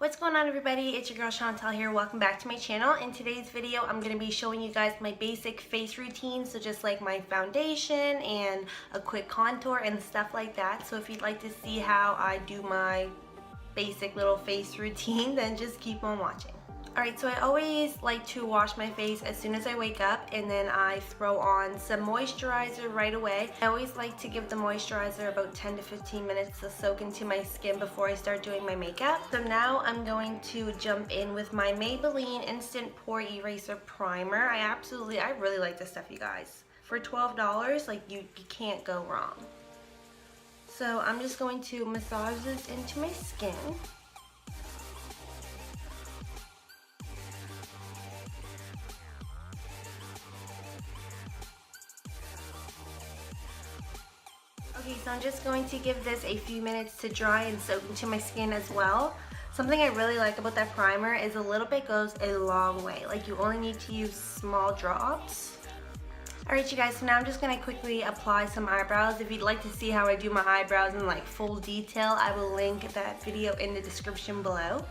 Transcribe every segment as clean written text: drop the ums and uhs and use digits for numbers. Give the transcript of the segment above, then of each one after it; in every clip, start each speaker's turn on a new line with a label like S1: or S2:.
S1: What's going on, everybody? It's your girl Chantal here. Welcome back to my channel. In today's video, I'm going to be showing you guys my basic face routine. So just like my foundation and a quick contour and stuff like that. So if you'd like to see how I do my basic little face routine, then just keep on watching. Alright, so I always like to wash my face as soon as I wake up, and then I throw on some moisturizer right away. I always like to give the moisturizer about 10 to 15 minutes to soak into my skin before I start doing my makeup. So now I'm going to jump in with my Maybelline Instant Pore Eraser Primer. I really like this stuff, you guys. For $12, like you can't go wrong. So I'm just going to massage this into my skin. Okay, so I'm just going to give this a few minutes to dry and soak into my skin as well. Something I really like about that primer is a little bit goes a long way. Like, you only need to use small drops. Alright, you guys, so now I'm just going to quickly apply some eyebrows. If you'd like to see how I do my eyebrows in like full detail, I will link that video in the description below.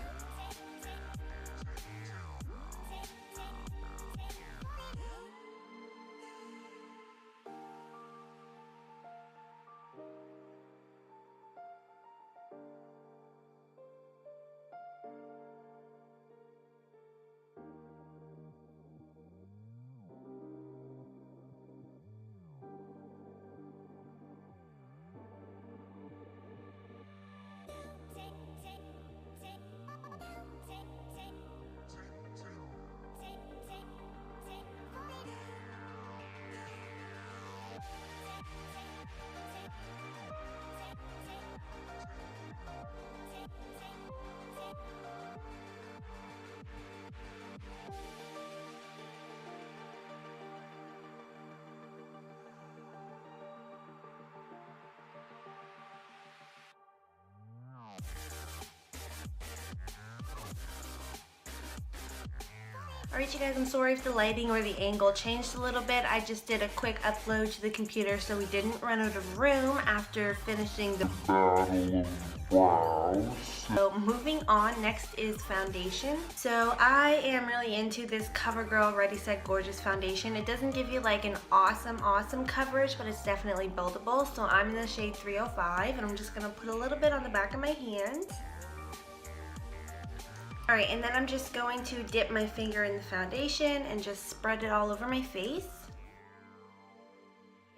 S1: Alright, you guys, I'm sorry if the lighting or the angle changed a little bit. I just did a quick upload to the computer so we didn't run out of room after finishing the Battle of Brows. So moving on, next is foundation. So I am really into this CoverGirl Ready Set Gorgeous foundation. It doesn't give you like an awesome coverage, but it's definitely buildable. So I'm in the shade 305, and I'm just going to put a little bit on the back of my hand. Alright, and then I'm just going to dip my finger in the foundation and just spread it all over my face.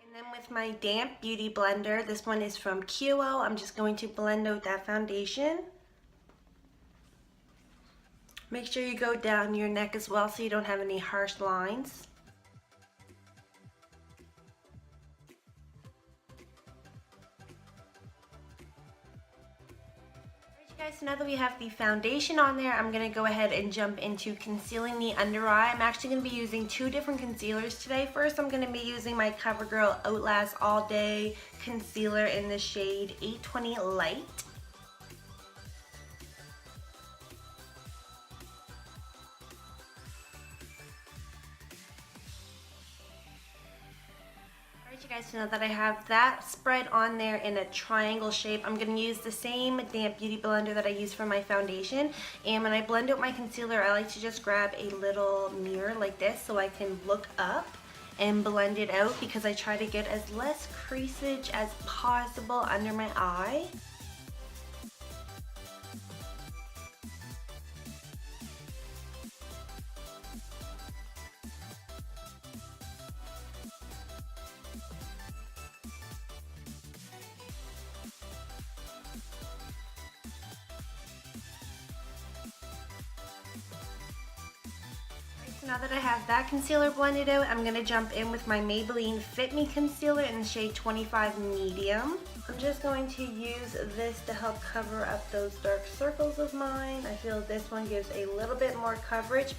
S1: And then with my damp beauty blender, this one is from QO, I'm just going to blend out that foundation. Make sure you go down your neck as well so you don't have any harsh lines. So now that we have the foundation on there, I'm going to go ahead and jump into concealing the under eye. I'm actually going to be using two different concealers today. First, I'm going to be using my CoverGirl Outlast All Day Concealer in the shade 820 Light. You guys, so now that I have that spread on there in a triangle shape, I'm going to use the same damp beauty blender that I use for my foundation. And when I blend out my concealer, I like to just grab a little mirror like this so I can look up and blend it out, because I try to get as less creasage as possible under my eye. Now that I have that concealer blended out, I'm going to jump in with my Maybelline Fit Me Concealer in the shade 25 Medium. I'm just going to use this to help cover up those dark circles of mine. I feel this one gives a little bit more coverage.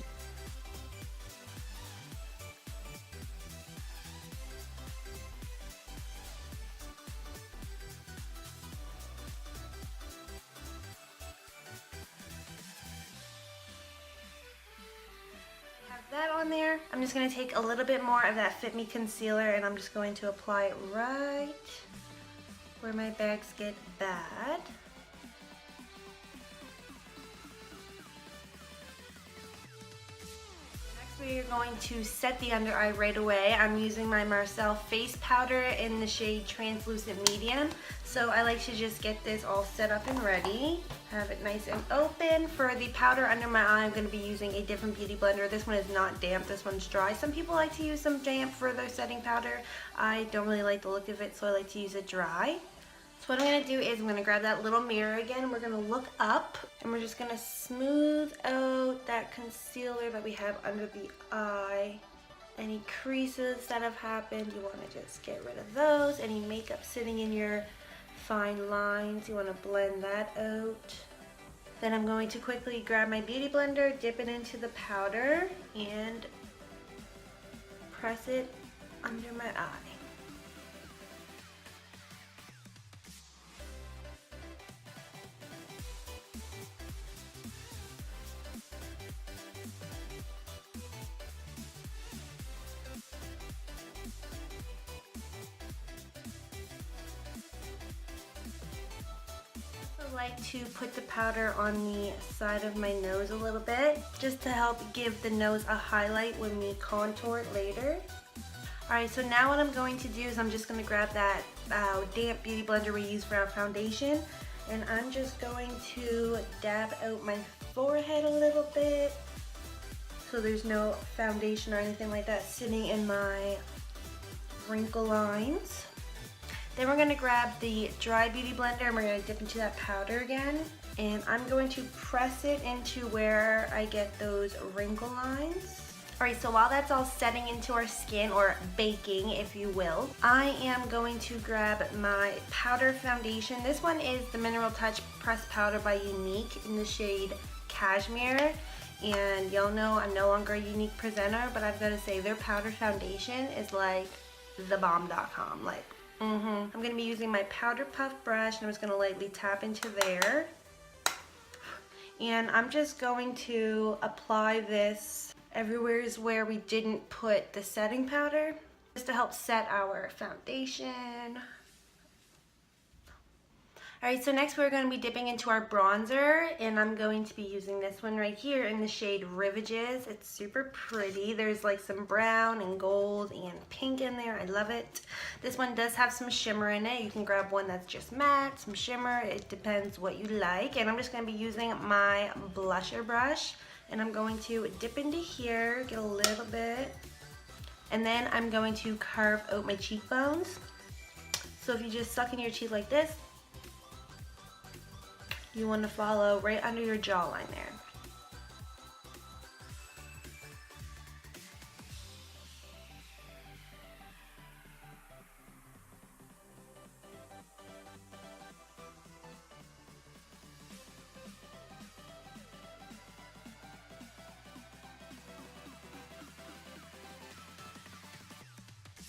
S1: That on there, I'm just going to take a little bit more of that Fit Me concealer and I'm just going to apply it right where my bags get bad. We are going to set the under eye right away. I'm using my Marcel face powder in the shade Translucent Medium. So I like to just get this all set up and ready. Have it nice and open. For the powder under my eye, I'm going to be using a different beauty blender. This one is not damp, this one's dry. Some people like to use some damp for their setting powder. I don't really like the look of it, so I like to use it dry. So what I'm going to do is I'm going to grab that little mirror again. We're going to look up and we're just going to smooth out that concealer that we have under the eye. Any creases that have happened, you want to just get rid of those. Any makeup sitting in your fine lines, you want to blend that out. Then I'm going to quickly grab my beauty blender, dip it into the powder, and press it under my eye. I like to put the powder on the side of my nose a little bit just to help give the nose a highlight when we contour it later. Alright, so now what I'm going to do is I'm just going to grab that damp beauty blender we use for our foundation, and I'm just going to dab out my forehead a little bit so there's no foundation or anything like that sitting in my wrinkle lines. Then we're going to grab the dry beauty blender and we're going to dip into that powder again. And I'm going to press it into where I get those wrinkle lines. Alright, so while that's all setting into our skin, or baking if you will, I am going to grab my powder foundation. This one is the Mineral Touch Pressed Powder by Younique in the shade Cashmere. And y'all know I'm no longer a Younique presenter, but I've got to say their powder foundation is like thebomb.com. Like, I'm going to be using my powder puff brush and I'm just going to lightly tap into there. And I'm just going to apply this everywhere is where we didn't put the setting powder, just to help set our foundation. Alright, so next we're going to be dipping into our bronzer, and I'm going to be using this one right here in the shade Rivages. It's super pretty. There's like some brown and gold and pink in there. I love it. This one does have some shimmer in it. You can grab one that's just matte, some shimmer. It depends what you like. And I'm just going to be using my blusher brush, and I'm going to dip into here, get a little bit, and then I'm going to carve out my cheekbones. So if you just suck in your cheek like this, you want to follow right under your jawline there.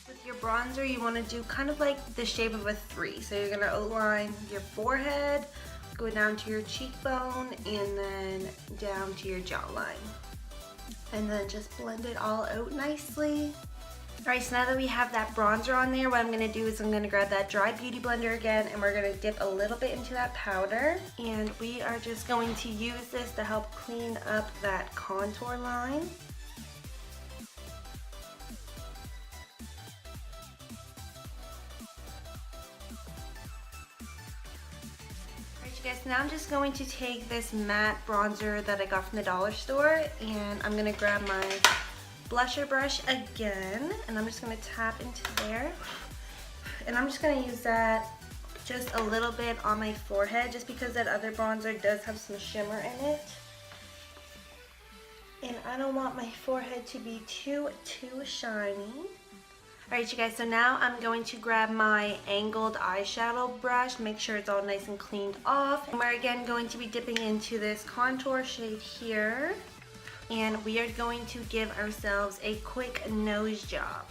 S1: With your bronzer, you want to do kind of like the shape of a 3. So you're going to outline your forehead, go down to your cheekbone, and then down to your jawline. And then just blend it all out nicely. Alright, so now that we have that bronzer on there, what I'm going to do is I'm going to grab that dry beauty blender again, and we're going to dip a little bit into that powder. And we are just going to use this to help clean up that contour line. Guys, now I'm just going to take this matte bronzer that I got from the dollar store, and I'm going to grab my blusher brush again, and I'm just going to tap into there, and I'm just going to use that just a little bit on my forehead, just because that other bronzer does have some shimmer in it, and I don't want my forehead to be too shiny. Alright you guys, so now I'm going to grab my angled eyeshadow brush, make sure it's all nice and cleaned off. And we're again going to be dipping into this contour shade here. And we are going to give ourselves a quick nose job.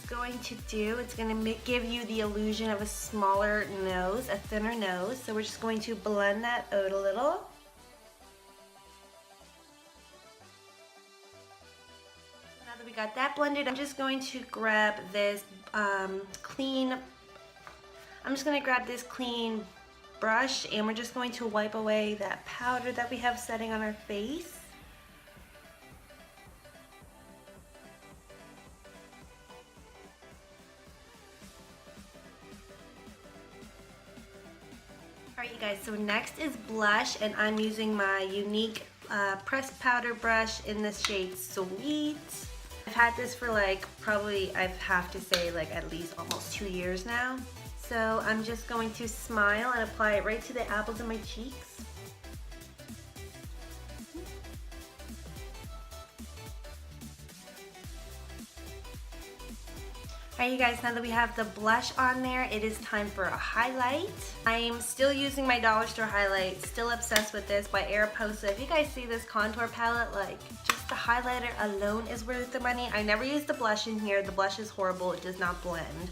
S1: Going to do, it's going to give you the illusion of a smaller nose, a thinner nose. So we're just going to blend that out a little. Now that we got that blended, I'm just going to grab this clean I'm just going to grab this clean brush and we're just going to wipe away that powder that we have setting on our face. Alright you guys, so next is blush, and I'm using my Younique pressed powder brush in the shade Sweet. I've had this for like probably, I have to say, like at least almost 2 years now. So I'm just going to smile and apply it right to the apples of my cheeks. Alright you guys, now that we have the blush on there, it is time for a highlight. I'm still using my dollar store highlight, still obsessed with this by Aeropostale. If you guys see this contour palette, like just the highlighter alone is worth the money. I never use the blush in here. The blush is horrible, it does not blend.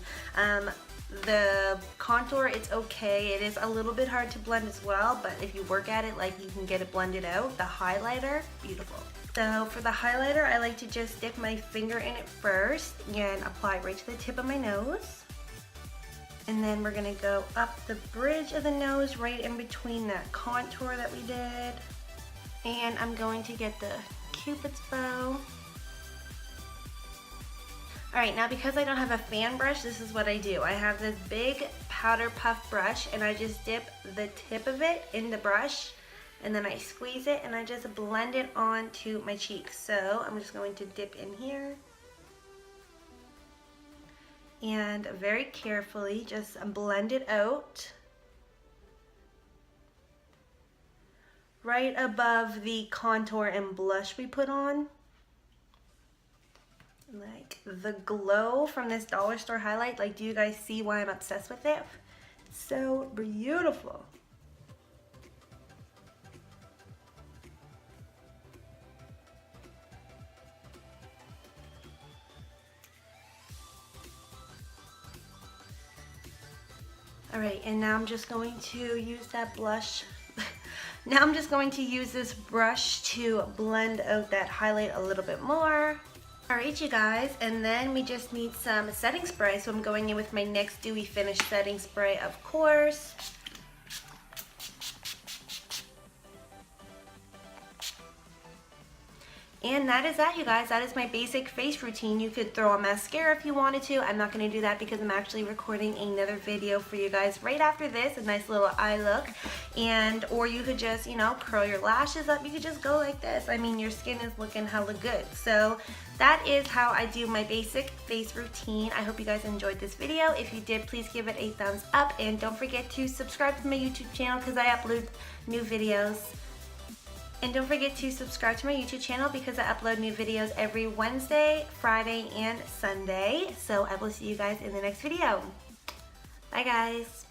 S1: The contour, it's okay. It is a little bit hard to blend as well, but if you work at it, like you can get it blended out. The highlighter, beautiful. So for the highlighter, I like to just dip my finger in it first and apply it right to the tip of my nose. And then we're gonna go up the bridge of the nose, right in between that contour that we did. And I'm going to get the Cupid's bow. Alright, now because I don't have a fan brush, this is what I do. I have this big powder puff brush and I just dip the tip of it in the brush and then I squeeze it and I just blend it onto my cheeks. So I'm just going to dip in here and very carefully just blend it out right above the contour and blush we put on. Like the glow from this dollar store highlight, like do you guys see why I'm obsessed with it? It's so beautiful. Alright, and now I'm just going to use that blush. Now I'm just going to use this brush to blend out that highlight a little bit more. Alright you guys, and then we just need some setting spray, so I'm going in with my NYX Dewy Finish setting spray, of course. And that is that, you guys. That is my basic face routine. You could throw a mascara if you wanted to. I'm not going to do that because I'm actually recording another video for you guys right after this, a nice little eye look. And or you could just, you know, curl your lashes up. You could just go like this. I mean, your skin is looking hella good. So that is how I do my basic face routine. I hope you guys enjoyed this video. If you did, please give it a thumbs up. And don't forget to subscribe to my YouTube channel because I upload new videos. And don't forget to subscribe to my YouTube channel because I upload new videos every Wednesday, Friday, and Sunday. So I will see you guys in the next video. Bye guys.